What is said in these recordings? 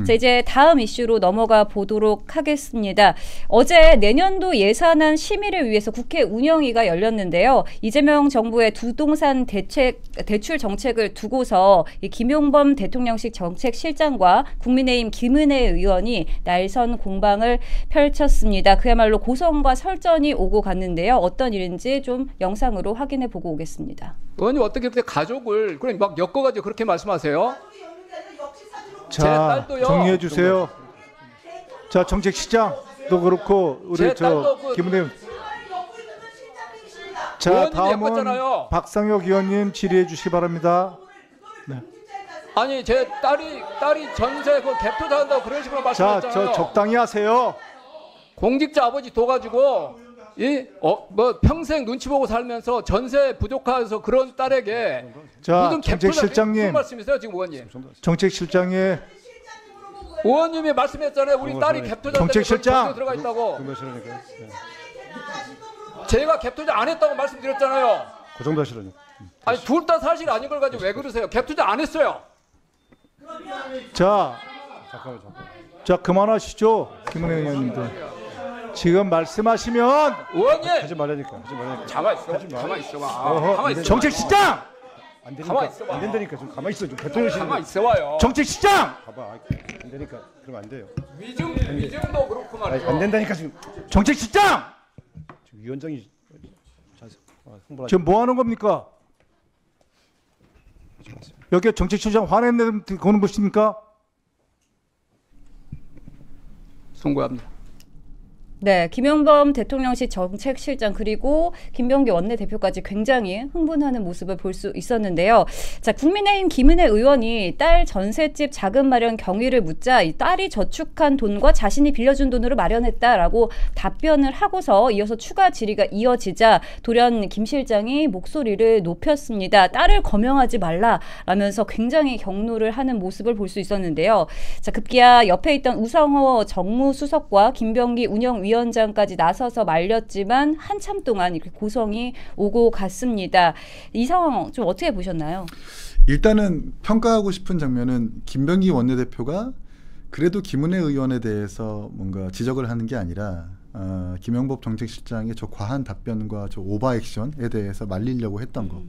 자, 이제 다음 이슈로 넘어가 보도록 하겠습니다. 어제 내년도 예산안 심의를 위해서 국회 운영위가 열렸는데요. 이재명 정부의 부동산 대출 정책을 두고서 이 김용범 대통령실 정책실장과 국민의힘 김은혜 의원이 날선 공방을 펼쳤습니다. 그야말로 고성과 설전이 오고 갔는데요. 어떤 일인지 좀 영상으로 확인해 보고 오겠습니다. 의원님 어떻게 그렇게 가족을 그냥 막 엮어가지고 그렇게 말씀하세요? 자, 정리해 주세요. 자, 정책시장도 그렇고 우리 저 김은혜. 자, 다음은 예뻤잖아요. 박상혁 의원님 질의해 주시기 바랍니다. 네. 아니 제 딸이 전세 그 갭 투자한다고 그런 식으로 말씀하셨잖아요. 자, 저 적당히 하세요. 공직자 아버지 둬가지고 뭐 평생 눈치 보고 살면서 전세 부족해서 그런 딸에게 자, 무슨 정책실장님 무슨 말씀이세요 지금 의원님? 정책실장의 의원님이 말씀했잖아요. 우리 딸이 갭 투자 정책실장 들어가 있다고. 제가 갭 투자 안 했다고 말씀드렸잖아요. 그 정도 하시라뇨. 아니 둘 다 사실 아닌 걸 가지고 왜 그러세요? 갭 투자 안 했어요. 자, 자 그만하시죠, 김은혜 의원님들. 지금 말씀하시면 의원님 하지 말라니까. 가만 있어 봐. 정책실장 안 되니까 안 된다니까 좀 가만히 있어. 좀 대통령실 가만 있어봐요. 정책실장 봐봐. 안 되니까 그러면 안 돼요. 위증도 그렇고 말이죠. 안 된다니까 지금. 정책실장 지금 위원장이 홍보하지. 지금 뭐 하는 겁니까? 여기 정책실장 화냈는 거는 것입니까? 송구합니다. 네, 김용범 대통령실 정책실장 그리고 김병기 원내대표까지 굉장히 흥분하는 모습을 볼 수 있었는데요. 자, 국민의힘 김은혜 의원이 딸 전셋집 자금 마련 경위를 묻자 이 딸이 저축한 돈과 자신이 빌려준 돈으로 마련했다라고 답변을 하고서 이어서 추가 질의가 이어지자 돌연 김 실장이 목소리를 높였습니다. 딸을 거명하지 말라라면서 굉장히 경로를 하는 모습을 볼 수 있었는데요. 자, 급기야 옆에 있던 우상호 정무수석과 김병기 운영위원장까지 나서서 말렸지만 한참 동안 이렇게 고성이 오고 갔습니다. 이 상황 좀 어떻게 보셨나요? 일단은 평가하고 싶은 장면은 김병기 원내대표가 그래도 김은혜 의원에 대해서 뭔가 지적을 하는 게 아니라 김용범 정책실장의 저 과한 답변과 저 오버액션에 대해서 말리려고 했던 거.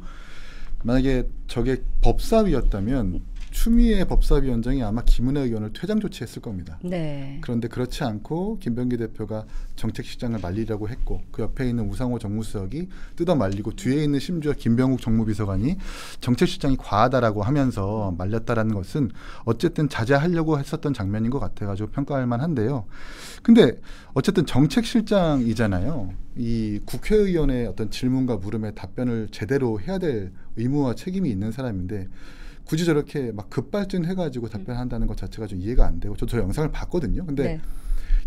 만약에 저게 법사위였다면 추미애 법사위원장이 아마 김은혜 의원을 퇴장 조치했을 겁니다. 네. 그런데 그렇지 않고 김병기 대표가 정책실장을 말리려고 했고 그 옆에 있는 우상호 정무수석이 뜯어 말리고 뒤에 있는 심지어 김병욱 정무비서관이 정책실장이 과하다라고 하면서 말렸다라는 것은 어쨌든 자제하려고 했었던 장면인 것 같아가지고 평가할 만한데요. 근데 어쨌든 정책실장이잖아요. 이 국회의원의 어떤 질문과 물음에 답변을 제대로 해야 될 의무와 책임이 있는 사람인데 굳이 저렇게 막 급발진해가지고 답변한다는 것 자체가 좀 이해가 안 되고 저 영상을 봤거든요. 근데 네.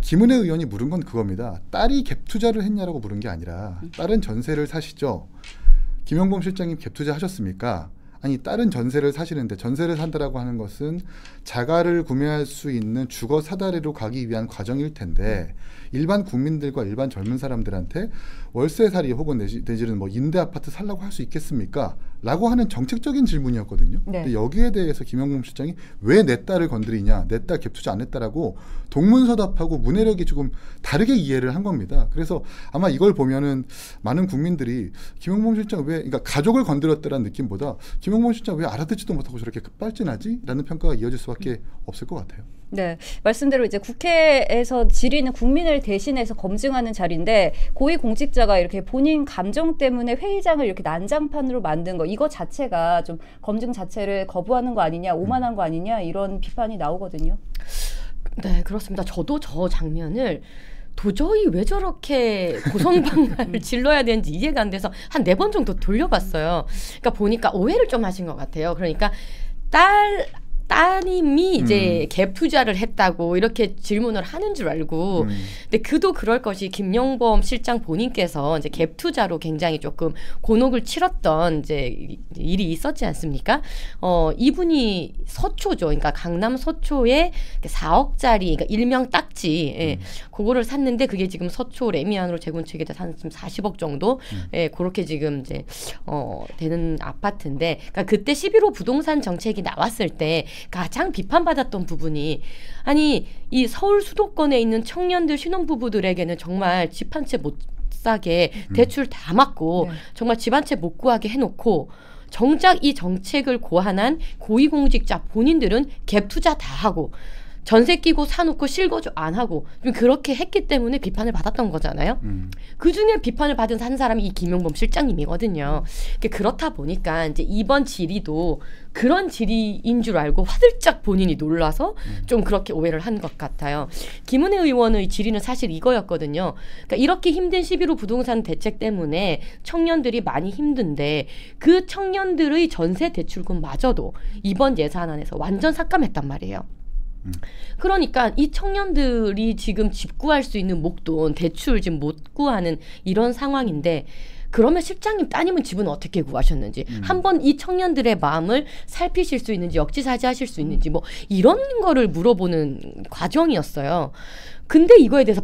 김은혜 의원이 물은 건 그겁니다. 딸이 갭 투자를 했냐라고 물은 게 아니라 딸은 전세를 사시죠. 김용범 실장님 갭 투자 하셨습니까? 아니 딸은 전세를 사시는데 전세를 산다라고 하는 것은 자가를 구매할 수 있는 주거 사다리로 가기 위한 과정일 텐데 일반 국민들과 일반 젊은 사람들한테 월세살이 혹은 내지는 뭐 임대 아파트 살라고 할 수 있겠습니까? 라고 하는 정책적인 질문이었거든요. 네. 근데 여기에 대해서 김용범 실장이 왜 내 딸을 건드리냐, 내 딸 갭 투자 안 했다라고 동문서답하고 문해력이 조금 다르게 이해를 한 겁니다. 그래서 아마 이걸 보면은 많은 국민들이 김용범 실장 그러니까 가족을 건드렸다라는 느낌보다 김용범 실장 왜 알아듣지도 못하고 저렇게 급발진하지? 라는 평가가 이어질 수밖에 없을 것 같아요. 네, 말씀대로 이제 국회에서 질의는 국민을 대신해서 검증하는 자리인데 고위공직자가 이렇게 본인 감정 때문에 회의장을 이렇게 난장판으로 만든 거 이거 자체가 좀 검증 자체를 거부하는 거 아니냐, 오만한 거 아니냐 이런 비판이 나오거든요. 네, 그렇습니다. 저도 저 장면을 도저히 왜 저렇게 고성방가를 질러야 되는지 이해가 안 돼서 한 4번 정도 돌려봤어요. 그러니까 보니까 오해를 좀 하신 것 같아요. 그러니까 따님이 이제 갭 투자를 했다고 이렇게 질문을 하는 줄 알고 근데 그도 그럴 것이 김용범 실장 본인께서 이제 갭 투자로 굉장히 조금 곤혹을 치렀던 이제 일이 있었지 않습니까? 이분이 서초죠. 그러니까 강남 서초에 4억짜리 그러니까 일명 딱지 예, 그거를 샀는데 그게 지금 서초 레미안으로 재건축에 한 40억 정도 예, 그렇게 지금 이제 되는 아파트인데 그러니까 그때 11호 부동산 정책이 나왔을 때 가장 비판받았던 부분이 아니 이 서울 수도권에 있는 청년들 신혼부부들에게는 정말 집 한 채 못 사게 대출 다 막고 정말 집 한 채 못 구하게 해놓고 정작 이 정책을 고안한 고위공직자 본인들은 갭 투자 다 하고 전세 끼고 사놓고 실거주 안 하고 좀 그렇게 했기 때문에 비판을 받았던 거잖아요. 그중에 비판을 받은 한 사람이 이 김용범 실장님이거든요. 그렇다 보니까 이제 이번 질의도 그런 질의인 줄 알고 화들짝 본인이 놀라서 좀 그렇게 오해를 한 것 같아요. 김은혜 의원의 질의는 사실 이거였거든요. 그러니까 이렇게 힘든 11호 부동산 대책 때문에 청년들이 많이 힘든데 그 청년들의 전세 대출금마저도 이번 예산안에서 완전 삭감했단 말이에요. 그러니까 이 청년들이 지금 집 구할 수 있는 목돈 대출 지금 못 구하는 이런 상황인데 그러면 실장님 따님은 집은 어떻게 구하셨는지 한번 이 청년들의 마음을 살피실 수 있는지 역지사지하실 수 있는지 뭐 이런 거를 물어보는 과정이었어요. 근데 이거에 대해서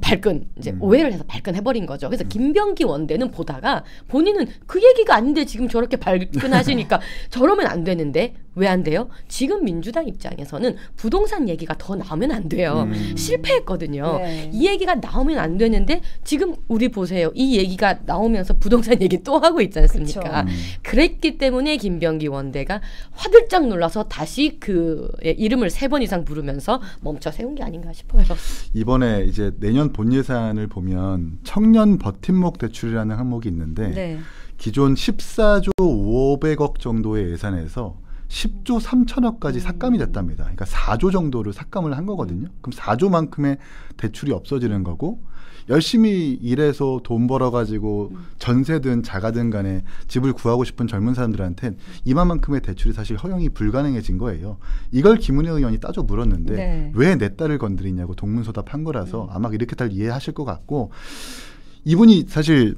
이제 오해를 해서 발끈해버린 거죠. 그래서 김병기 원대는 보다가 본인은 그 얘기가 아닌데 지금 저렇게 발끈하시니까 저러면 안 되는데 왜 안 돼요? 지금 민주당 입장에서는 부동산 얘기가 더 나오면 안 돼요. 실패했거든요. 네. 이 얘기가 나오면 안 되는데 지금 우리 보세요. 이 얘기가 나오면서 부동산 얘기 또 하고 있지 않습니까? 그랬기 때문에 김병기 원대가 화들짝 놀라서 다시 그 이름을 3번 이상 부르면서 멈춰 세운 게 아닌가 싶어요. 이번에 이제 내년 본 예산을 보면 청년 버팀목 대출이라는 항목이 있는데 네. 기존 14조 500억 정도의 예산에서 10조 3천억까지 삭감이 됐답니다. 그러니까 4조 정도를 삭감을 한 거거든요. 그럼 4조만큼의 대출이 없어지는 거고 열심히 일해서 돈 벌어가지고 전세든 자가든 간에 집을 구하고 싶은 젊은 사람들한테는 이만큼의 대출이 사실 허용이 불가능해진 거예요. 이걸 김은혜 의원이 따져 물었는데 네. 왜 내 딸을 건드리냐고 동문서답한 거라서 아마 이렇게 잘 이해하실 것 같고 이분이 사실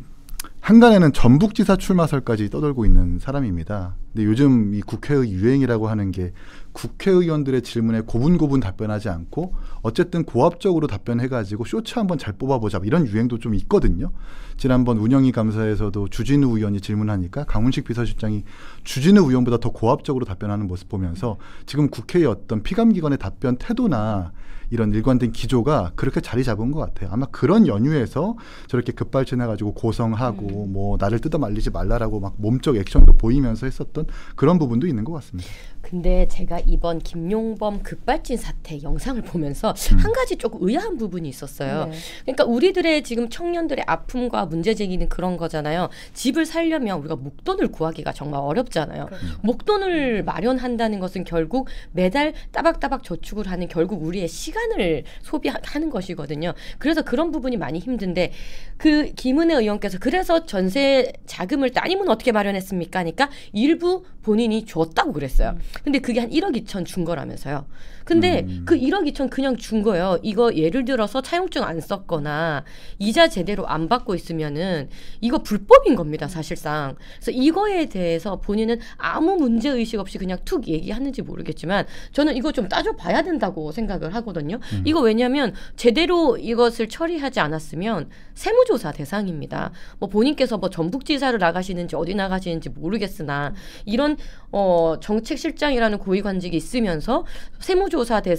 한간에는 전북지사 출마설까지 떠돌고 있는 사람입니다. 근데 요즘 이 국회의 유행이라고 하는 게 국회의원들의 질문에 고분고분 답변하지 않고 어쨌든 고압적으로 답변해가지고 쇼츠 한번 잘 뽑아보자 이런 유행도 좀 있거든요. 지난번 운영위 감사에서도 주진우 의원이 질문하니까 강훈식 비서실장이 주진우 의원보다 더 고압적으로 답변하는 모습 보면서 지금 국회의 어떤 피감기관의 답변 태도나 이런 일관된 기조가 그렇게 자리 잡은 것 같아요. 아마 그런 연유에서 저렇게 급발진해가지고 고성하고 뭐 나를 뜯어 말리지 말라라고 막 몸적 액션도 보이면서 했었던 그런 부분도 있는 것 같습니다. 근데 제가 이번 김용범 급발진 사태 영상을 보면서 한 가지 조금 의아한 부분이 있었어요. 네. 그러니까 우리들의 지금 청년들의 아픔과 문제 제기는 그런 거잖아요. 집을 살려면 우리가 목돈을 구하기가 정말 어렵잖아요. 그렇죠. 목돈을 마련한다는 것은 결국 매달 따박따박 저축을 하는 결국 우리의 시간을 소비하는 것이거든요. 그래서 그런 부분이 많이 힘든데 그 김은혜 의원께서 그래서 전세 자금을 따님은 어떻게 마련했습니까? 하니까 일부 본인이 줬다고 그랬어요. 근데 그게 한 1억 2천 준 거라면서요. 근데 그 1억 2천 그냥 준 거예요. 이거 예를 들어서 차용증 안 썼거나 이자 제대로 안 받고 있으면은 이거 불법인 겁니다, 사실상. 그래서 이거에 대해서 본인은 아무 문제의식 없이 그냥 툭 얘기하는지 모르겠지만 저는 이거 좀 따져봐야 된다고 생각을 하거든요. 이거 왜냐하면 제대로 이것을 처리하지 않았으면 세무조사 대상입니다. 뭐 본인께서 뭐 전북지사를 나가시는지 어디 나가시는지 모르겠으나 이런 정책실장이라는 고위관직이 있으면서 세무조사를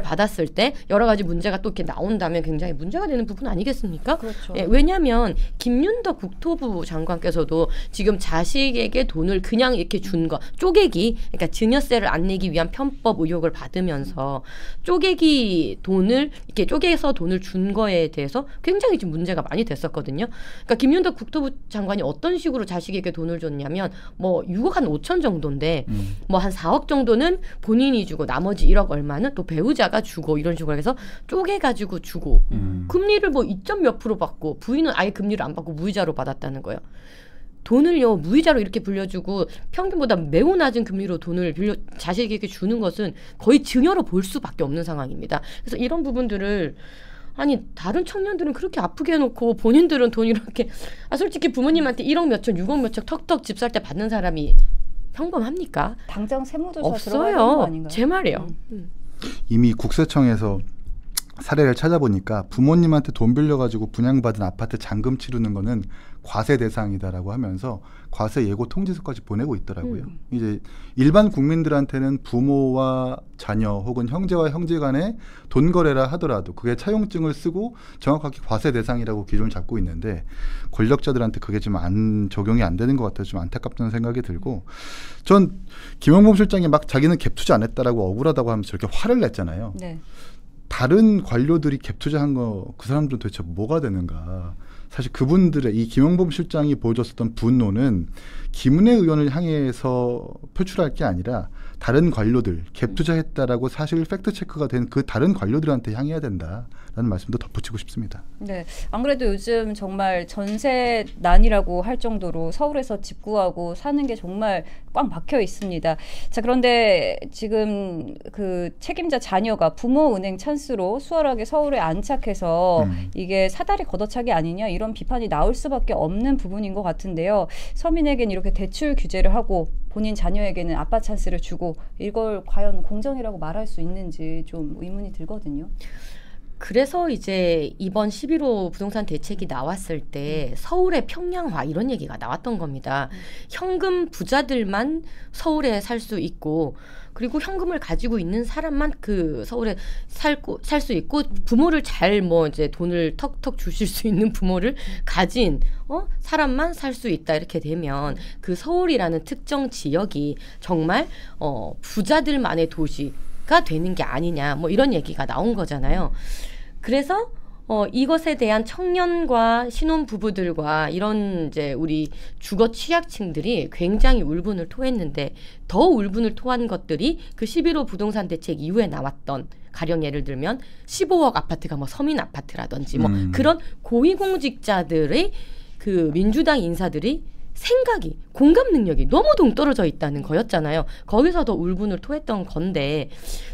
받았을 때 여러 가지 문제가 또 이렇게 나온다면 굉장히 문제가 되는 부분 아니겠습니까? 그렇죠. 예, 왜냐하면 김윤덕 국토부 장관께서도 지금 자식에게 돈을 그냥 이렇게 준 거 쪼개기, 그러니까 증여세를 안 내기 위한 편법 의혹을 받으면서 돈을 이렇게 쪼개서 돈을 준 거에 대해서 굉장히 지금 문제가 많이 됐었거든요. 그러니까 김윤덕 국토부 장관이 어떤 식으로 자식에게 돈을 줬냐면 뭐 6억 한 5천 정도인데 뭐 한 4억 정도는 본인이 주고 나머지 1억 얼마는 또 배우자가 주고 이런 식으로 해서 쪼개가지고 주고 금리를 뭐 2점 몇 프로 받고 부인은 아예 금리를 안 받고 무이자로 받았다는 거예요. 돈을요 무이자로 이렇게 빌려주고 평균보다 매우 낮은 금리로 돈을 자식에게 주는 것은 거의 증여로 볼 수밖에 없는 상황입니다. 그래서 이런 부분들을 아니 다른 청년들은 그렇게 아프게 해놓고 본인들은 돈 이렇게 솔직히 부모님한테 1억 몇천 6억 몇천 턱턱 집 살 때 받는 사람이 평범합니까? 당장 세무조사 들어가야 되는 거 없어요. 아닌가요? 제 말이에요. 이미 국세청에서 사례를 찾아보니까 부모님한테 돈 빌려가지고 분양받은 아파트 잔금 치르는 거는 과세 대상이다라고 하면서 과세 예고 통지서까지 보내고 있더라고요. 이제 일반 국민들한테는 부모와 자녀 혹은 형제와 형제 간에 돈 거래라 하더라도 그게 차용증을 쓰고 정확하게 과세 대상이라고 기준을 잡고 있는데 권력자들한테 그게 좀 적용이 안 되는 것 같아서 좀 안타깝다는 생각이 들고, 전 김영범 실장이 막 자기는 갭 투자 안 했다라고 억울하다고 하면서 저렇게 화를 냈잖아요. 네. 다른 관료들이 갭 투자한 거 그 사람들은 도대체 뭐가 되는가. 사실 그분들의 이 김영범 실장이 보여줬었던 분노는 김은혜 의원을 향해서 표출할 게 아니라 다른 관료들, 갭 투자했다라고 사실 팩트 체크가 된 그 다른 관료들한테 향해야 된다라는 말씀도 덧붙이고 싶습니다. 네, 안 그래도 요즘 정말 전세난이라고 할 정도로 서울에서 집 구하고 사는 게 정말 꽉 막혀 있습니다. 자, 그런데 지금 그 책임자 자녀가 부모 은행 찬스로 수월하게 서울에 안착해서 이게 사다리 걷어차기 아니냐 이런 비판이 나올 수밖에 없는 부분인 것 같은데요. 서민에게는 이렇게 대출 규제를 하고 본인 자녀에게는 아빠 찬스를 주고 이걸 과연 공정이라고 말할 수 있는지 좀 의문이 들거든요. 그래서 이제 이번 11호 부동산 대책이 나왔을 때 서울의 평양화 이런 얘기가 나왔던 겁니다. 현금 부자들만 서울에 살 수 있고, 그리고 현금을 가지고 있는 사람만 그 서울에 살 수 있고, 부모를 잘 뭐 이제 돈을 턱턱 주실 수 있는 부모를 가진 사람만 살 수 있다. 이렇게 되면 그 서울이라는 특정 지역이 정말 부자들만의 도시가 되는 게 아니냐, 뭐 이런 얘기가 나온 거잖아요. 그래서 이것에 대한 청년과 신혼부부들과 이런 이제 우리 주거 취약층들이 굉장히 울분을 토했는데, 더 울분을 토한 것들이 그 11호 부동산 대책 이후에 나왔던, 가령 예를 들면 15억 아파트가 뭐 서민 아파트라든지 뭐 그런 고위공직자들의 그 민주당 인사들이 생각이, 공감 능력이 너무 동떨어져 있다는 거였잖아요. 거기서 더 울분을 토했던 건데,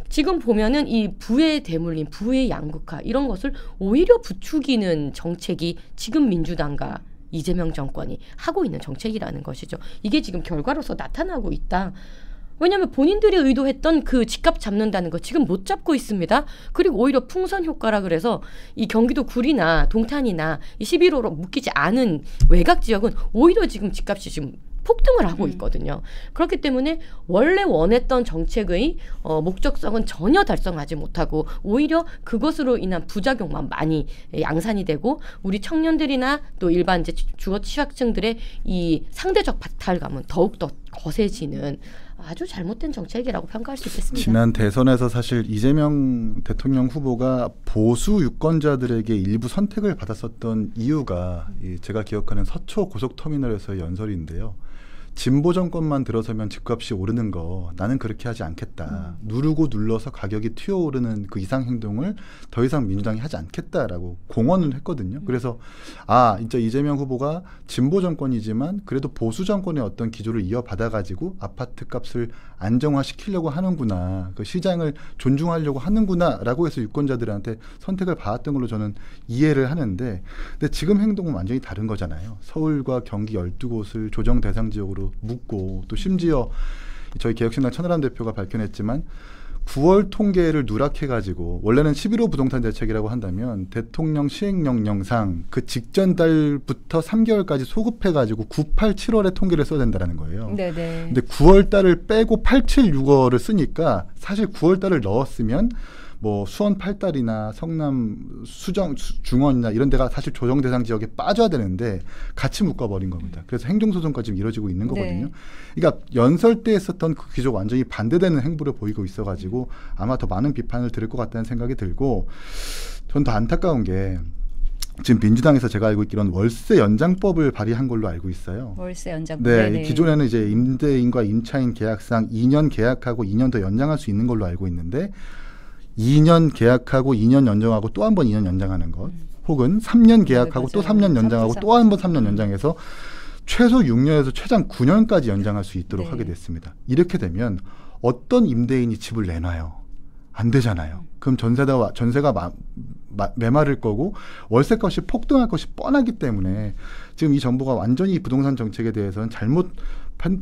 지금 보면은 이 부의 대물림, 부의 양극화 이런 것을 오히려 부추기는 정책이 지금 민주당과 이재명 정권이 하고 있는 정책이라는 것이죠. 이게 지금 결과로서 나타나고 있다. 왜냐하면 본인들이 의도했던 그 집값 잡는다는 거 지금 못 잡고 있습니다. 그리고 오히려 풍선 효과라 그래서 이 경기도 구리나 동탄이나 이 11호로 묶이지 않은 외곽 지역은 오히려 지금 집값이 지금 폭등을 하고 있거든요. 그렇기 때문에 원래 원했던 정책의 목적성은 전혀 달성하지 못하고 오히려 그것으로 인한 부작용만 많이 양산이 되고, 우리 청년들이나 또 일반 이제 주거 취약층들의 이 상대적 박탈감은 더욱더 거세지는 아주 잘못된 정책이라고 평가할 수 있겠습니다. 지난 대선에서 사실 이재명 대통령 후보가 보수 유권자들에게 일부 선택을 받았었던 이유가 제가 기억하는 서초 고속터미널에서의 연설인데요. 진보 정권만 들어서면 집값이 오르는 거 나는 그렇게 하지 않겠다. 누르고 눌러서 가격이 튀어오르는 그 이상 행동을 더 이상 민주당이 하지 않겠다라고 공언을 했거든요. 그래서 진짜 이재명 후보가 진보 정권이지만 그래도 보수 정권의 어떤 기조를 이어받아가지고 아파트 값을 안정화시키려고 하는구나. 그 시장을 존중하려고 하는구나라고 해서 유권자들한테 선택을 받았던 걸로 저는 이해를 하는데, 근데 지금 행동은 완전히 다른 거잖아요. 서울과 경기 12곳을 조정 대상 지역으로 묻고, 또 심지어 저희 개혁신당 천하람 대표가 밝혀냈지만 9월 통계를 누락해가지고, 원래는 11호 부동산 대책이라고 한다면 대통령 시행령령상 그 직전 달부터 3개월까지 소급해가지고 9, 8, 7월에 통계를 써야 된다는 거예요. 네네. 근데 9월 달을 빼고 8, 7, 6월을 쓰니까 사실 9월 달을 넣었으면 뭐 수원 8달이나 성남 중원이나 이런 데가 사실 조정 대상 지역에 빠져야 되는데 같이 묶어버린 겁니다. 그래서 행정소송까지 지금 이루어지고 있는 거거든요. 네. 그러니까 연설 때 했었던 그 기조 완전히 반대되는 행보를 보이고 있어가지고 아마 더 많은 비판을 들을 것 같다는 생각이 들고, 전 더 안타까운 게 지금 민주당에서 제가 알고 있기로는 월세 연장법을 발의한 걸로 알고 있어요. 월세 연장법. 네, 네네. 기존에는 이제 임대인과 임차인 계약상 2년 계약하고 2년 더 연장할 수 있는 걸로 알고 있는데, 2년 계약하고 2년 연장하고 또 한 번 2년 연장하는 것, 혹은 3년 계약하고 또 3년 연장하고 또 한 번 3년 연장해서 최소 6년에서 최장 9년까지 연장할 수 있도록 네. 하게 됐습니다. 이렇게 되면 어떤 임대인이 집을 내놔요? 안 되잖아요. 그럼 전세가 메마를 거고 월세값이 폭등할 것이 뻔하기 때문에 지금 이 정부가 완전히 이 부동산 정책에 대해서는 잘못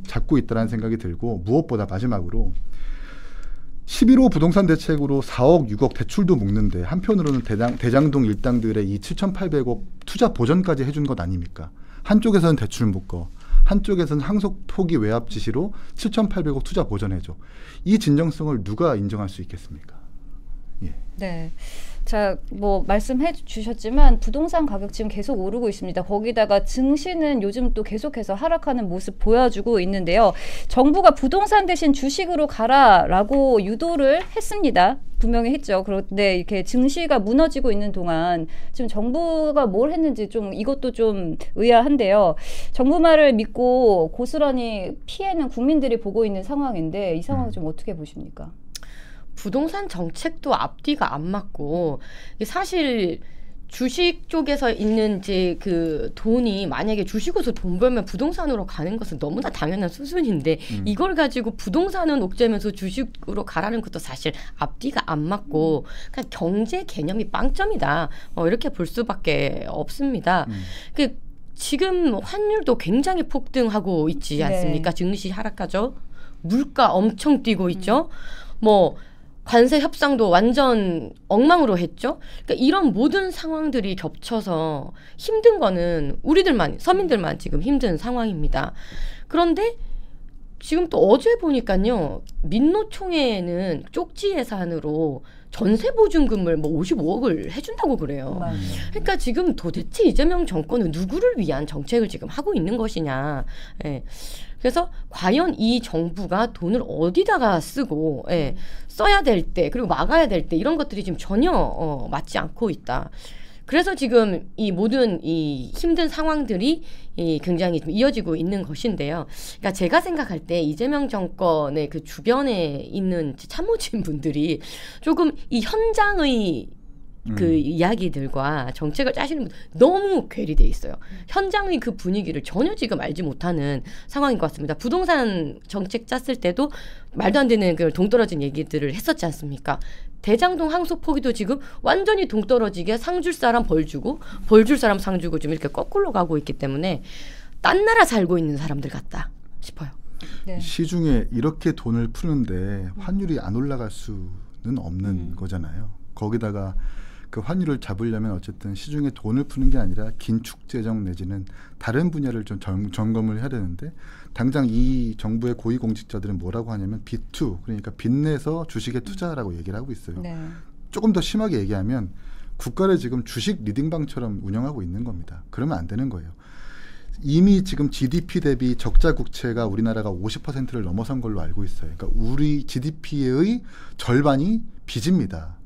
잡고 있다는 생각이 들고, 무엇보다 마지막으로 11호 부동산 대책으로 4억, 6억 대출도 묶는데 한편으로는 대장동 일당들의 이 7,800억 투자 보전까지 해준 것 아닙니까? 한쪽에서는 대출 묶어, 한쪽에서는 항속 포기 외압 지시로 7,800억 투자 보전해줘. 이 진정성을 누가 인정할 수 있겠습니까? 예. 네. 자, 뭐 말씀해 주셨지만 부동산 가격 지금 계속 오르고 있습니다. 거기다가 증시는 요즘 또 계속해서 하락하는 모습 보여주고 있는데요. 정부가 부동산 대신 주식으로 가라라고 유도를 했습니다. 분명히 했죠. 그런데 이렇게 증시가 무너지고 있는 동안 지금 정부가 뭘 했는지 좀 이것도 좀 의아한데요. 정부 말을 믿고 고스란히 피해는 국민들이 보고 있는 상황인데 이 상황 좀 어떻게 보십니까? 부동산 정책도 앞뒤가 안 맞고 사실 주식 쪽에서 있는 이제 그 돈이 만약에 주식으로 돈 벌면 부동산으로 가는 것은 너무나 당연한 수순인데 이걸 가지고 부동산은 옥죄면서 주식으로 가라는 것도 사실 앞뒤가 안 맞고 그냥 경제 개념이 빵점이다. 이렇게 볼 수밖에 없습니다. 지금 환율도 굉장히 폭등하고 있지 않습니까? 네. 증시 하락하죠. 물가 엄청 뛰고 있죠. 뭐 관세 협상도 완전 엉망으로 했죠. 그러니까 이런 모든 상황들이 겹쳐서 힘든 거는 우리들만, 서민들만 지금 힘든 상황입니다. 그런데 지금 또 어제 보니까요. 민노총회에는 쪽지 예산으로 전세보증금을 뭐 55억을 해준다고 그래요. 그러니까 지금 도대체 이재명 정권은 누구를 위한 정책을 지금 하고 있는 것이냐. 예. 그래서 과연 이 정부가 돈을 어디다가 쓰고 써야 될 때 그리고 막아야 될 때 이런 것들이 지금 전혀 맞지 않고 있다. 그래서 지금 이 모든 이 힘든 상황들이 굉장히 좀 이어지고 있는 것인데요. 그러니까 제가 생각할 때 이재명 정권의 그 주변에 있는 참모진 분들이 조금 이 현장의 그 이야기들과 정책을 짜시는 분 너무 괴리돼 있어요. 현장의 그 분위기를 전혀 지금 알지 못하는 상황인 것 같습니다. 부동산 정책 짰을 때도 말도 안 되는 그 동떨어진 얘기들을 했었지 않습니까? 대장동 항속 포기도 지금 완전히 동떨어지게 상 줄 사람 벌 주고 벌 줄 사람 상 주고 좀 이렇게 거꾸로 가고 있기 때문에 딴 나라 살고 있는 사람들 같다 싶어요. 네. 시중에 이렇게 돈을 푸는데 환율이 안 올라갈 수는 없는 거잖아요. 거기다가 그 환율을 잡으려면 어쨌든 시중에 돈을 푸는 게 아니라 긴축 재정 내지는 다른 분야를 좀 점검을 해야 되는데 당장 이 정부의 고위공직자들은 뭐라고 하냐면 빚투, 그러니까 빚내서 주식에 투자하라고 얘기를 하고 있어요. 네. 조금 더 심하게 얘기하면 국가를 지금 주식 리딩방처럼 운영하고 있는 겁니다. 그러면 안 되는 거예요. 이미 지금 GDP 대비 적자 국채가 우리나라가 50%를 넘어선 걸로 알고 있어요. 그러니까 우리 GDP의 절반이 빚입니다.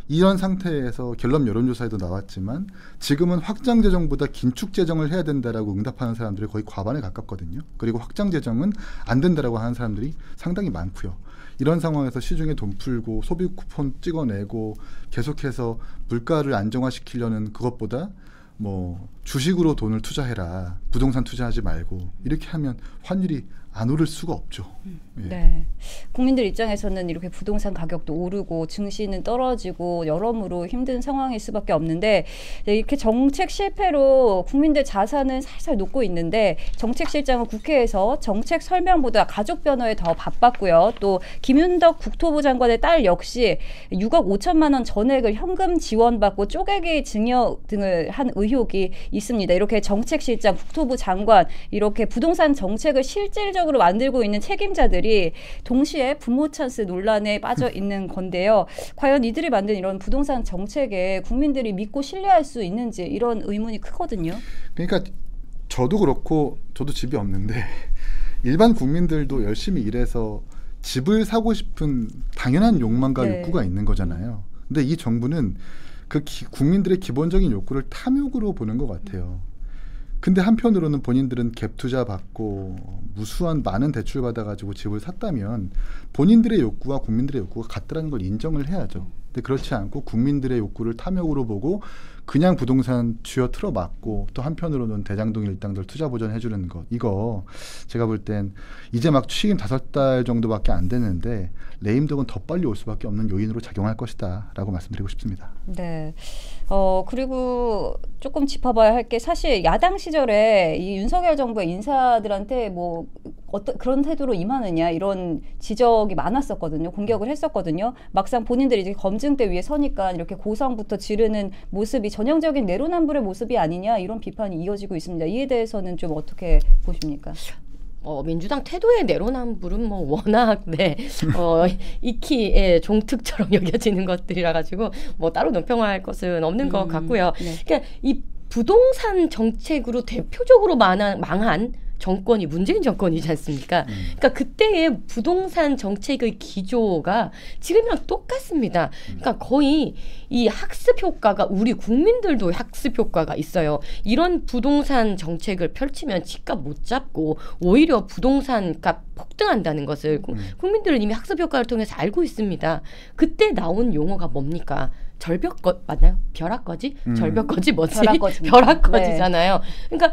이런 상태에서 갤럽 여론조사에도 나왔지만 지금은 확장 재정보다 긴축 재정을 해야 된다라고 응답하는 사람들이 거의 과반에 가깝거든요. 그리고 확장 재정은 안 된다라고 하는 사람들이 상당히 많고요. 이런 상황에서 시중에 돈 풀고 소비 쿠폰 찍어내고 계속해서 물가를 안정화시키려는 그것보다 뭐 주식으로 돈을 투자해라, 부동산 투자하지 말고 이렇게 하면 환율이 안 오를 수가 없죠. 예. 네. 국민들 입장에서는 이렇게 부동산 가격도 오르고 증시는 떨어지고 여러모로 힘든 상황일 수밖에 없는데 이렇게 정책 실패로 국민들 자산은 살살 녹고 있는데 정책실장은 국회에서 정책 설명보다 가족 변호에 더 바빴고요. 또 김윤덕 국토부 장관의 딸 역시 6억 5천만 원 전액을 현금 지원받고 쪼개기 증여 등을 한 의혹이 있습니다. 이렇게 정책실장, 국토부 장관 이렇게 부동산 정책을 실질적으로 만들고 있는 책임자들이 동시에 부모 찬스 논란에 빠져 있는 건데요. 과연 이들이 만든 이런 부동산 정책에 국민들이 믿고 신뢰할 수 있는지 이런 의문이 크거든요. 그러니까 저도 그렇고 저도 집이 없는데 일반 국민들도 열심히 일해서 집을 사고 싶은 당연한 욕망과 욕구가 있는 거잖아요. 근데 이 정부는 그 국민들의 기본적인 욕구를 탐욕으로 보는 것 같아요. 근데 한편으로는 본인들은 갭 투자 받고 무수한 많은 대출 받아가지고 집을 샀다면 본인들의 욕구와 국민들의 욕구가 같다는 걸 인정을 해야죠. 근데 그렇지 않고 국민들의 욕구를 탐욕으로 보고 그냥 부동산 쥐어 틀어막고 또 한편으로는 대장동 일당들 투자 보전해주는 것, 이거 제가 볼 땐 이제 막 취임 5달 정도밖에 안 됐는데 레임덕은 더 빨리 올 수밖에 없는 요인으로 작용할 것이다 라고 말씀드리고 싶습니다. 네. 그리고 조금 짚어봐야 할 게 사실 야당 시절에 이 윤석열 정부의 인사들한테 뭐 그런 태도로 임하느냐 이런 지적이 많았었거든요. 공격을 했었거든요. 막상 본인들이 이제 검증대 위에 서니까 이렇게 고성부터 지르는 모습이 전형적인 내로남불의 모습이 아니냐 이런 비판이 이어지고 있습니다. 이에 대해서는 좀 어떻게 보십니까? 민주당 태도의 내로남불은 뭐 워낙 익히의 종특처럼 여겨지는 것들이라 가지고 뭐 따로 논평할 것은 없는 것 같고요. 네. 그러니까 이 부동산 정책으로 대표적으로 망한 정권이 문재인 정권이지 않습니까? 그러니까 그때의 부동산 정책의 기조가 지금이랑 똑같습니다. 그러니까 거의 이 학습 효과가 우리 국민들도 학습 효과가 있어요. 이런 부동산 정책을 펼치면 집값 못 잡고 오히려 부동산 값 폭등한다는 것을 국민들은 이미 학습 효과를 통해서 알고 있습니다. 그때 나온 용어가 뭡니까? 절벽거 맞나요? 벼락거지? 절벽거지 뭐지? 벼락거지잖아요. 그러니까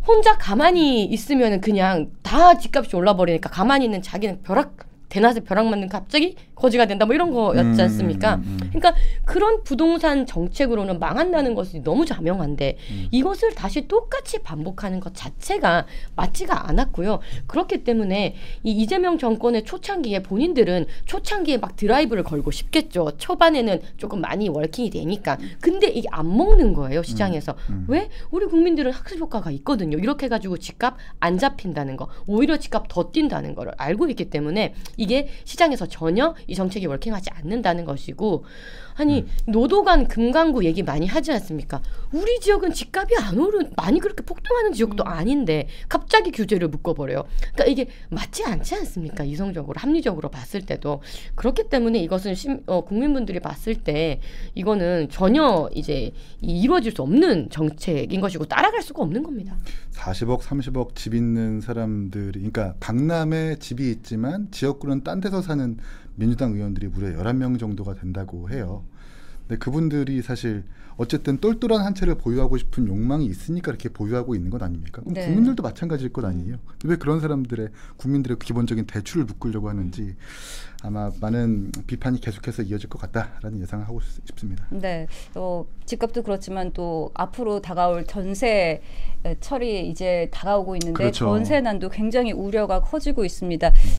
혼자 가만히 있으면 그냥 다 집값이 올라버리니까 가만히 있는 자기는 대낮에 벼락 맞는 갑자기 거지가 된다 뭐 이런 거였지 않습니까? 그러니까 그런 부동산 정책으로는 망한다는 것이 너무 자명한데 이것을 다시 똑같이 반복하는 것 자체가 맞지가 않았고요. 그렇기 때문에 이 이재명 정권의 초창기에 본인들은 초창기에 막 드라이브를 걸고 싶겠죠. 초반에는 조금 많이 워킹이 되니까. 근데 이게 안 먹는 거예요, 시장에서. 왜? 우리 국민들은 학습 효과가 있거든요. 이렇게 해가지고 집값 안 잡힌다는 거, 오히려 집값 더 뛴다는 거를 알고 있기 때문에 이게 시장에서 전혀 이 정책이 워킹하지 않는다는 것이고, 아니 노도관 금강구 얘기 많이 하지 않습니까? 우리 지역은 집값이 많이 그렇게 폭등하는 지역도 아닌데 갑자기 규제를 묶어버려요. 그러니까 이게 맞지 않지 않습니까? 이성적으로 합리적으로 봤을 때도. 그렇기 때문에 이것은 국민분들이 봤을 때 이거는 전혀 이제 이루어질 수 없는 정책인 것이고 따라갈 수가 없는 겁니다. 40억, 30억 집 있는 사람들이, 그러니까 강남에 집이 있지만 지역구는 딴 데서 사는 민주당 의원들이 무려 11명 정도가 된다고 해요. 근데 그분들이 사실 어쨌든 똘똘한 한 채를 보유하고 싶은 욕망이 있으니까 이렇게 보유하고 있는 것 아닙니까? 네. 국민들도 마찬가지일 것 아니에요. 왜 그런 사람들의 국민들의 기본적인 대출을 묶으려고 하는지 아마 많은 비판이 계속해서 이어질 것 같다라는 예상을 하고 싶습니다. 네, 집값도 그렇지만 또 앞으로 다가올 전세 철이 이제 다가오고 있는데 그렇죠. 전세난도 굉장히 우려가 커지고 있습니다.